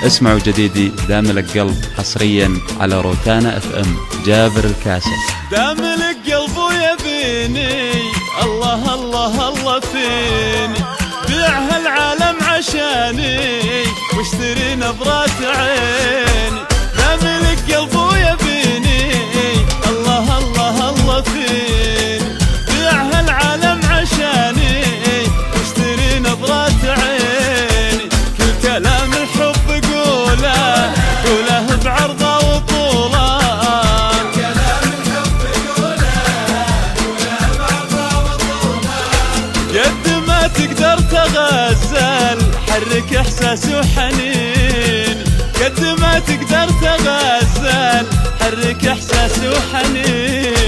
اسمعوا جديدي دام لك قلب حصريا على روتانا اف ام. جابر الكاسل. دام لك قلب ويبيني الله الله الله فيني، بيع هالعالم عشاني واشتري نظرات عيني. دام لك قلب ويبيني الله الله الله فيني، بيع هالعالم عشاني واشتري نظرات عيني. كل كلام الحب قوله قوله بعرضه وطوله، كلام الحب قوله قوله بعرضه وطوله. قد ما تقدر تغزل حرك احساس وحنين، قد ما تقدر تغزل حرك احساس وحنين.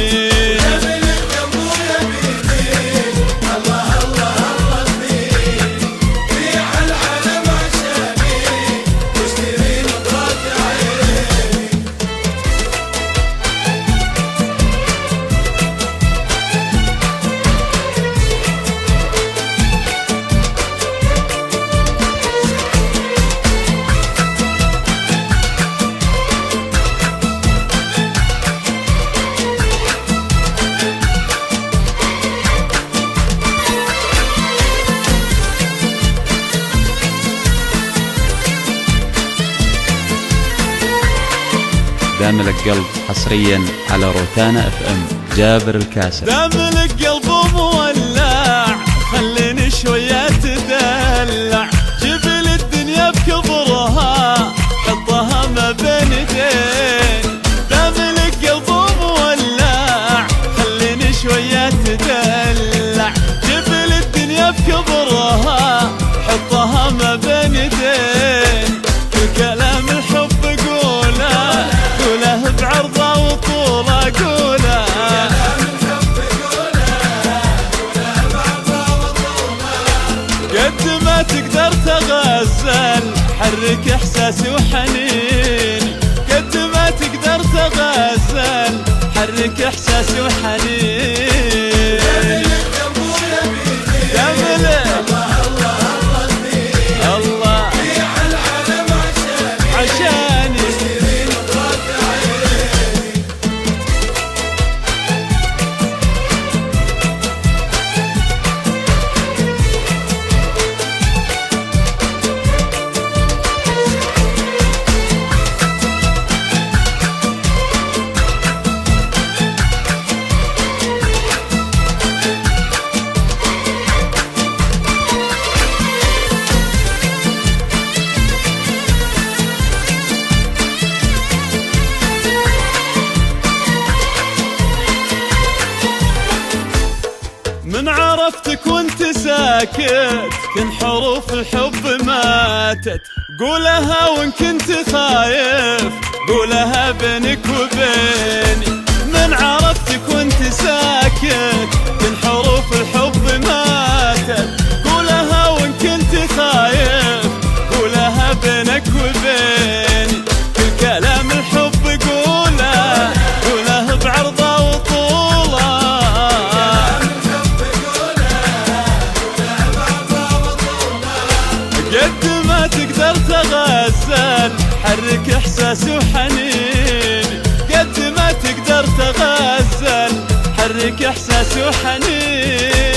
دام لك قلب حصريا على روتانا اف ام. جابر الكاسل. دام لك قلب مولع خليني شوية تدلع، جيب لي الدنيا بكبرها حطها ما بين يدين. دام لك قلب مولع خليني شوية تدلع، جيب لي الدنيا بكبرها حطها ما بين يدين. كل كلام الحب قوله قوله بعرضه وطوله، قوله كلام الحب قوله قوله بعرضه وطوله. قد ما تقدر تغزل حرك احساس وحنين، قد ما تقدر تغزل حرك احساس وحنين. من عرفتك وانت ساكت كن حروف الحب ماتت، قولها وان كنت خايف قولها بينك وبيني. من عرفتك وانت ساكت كن حروف الحب ماتت، قولها وان كنت خايف قولها بينك وبيني. كل كلام الحب قوله قوله بعرضه وطوله، قد ما تقدر تغزل حرك احساس وحنين، قد ما تقدر تغزل حرك احساس وحنين.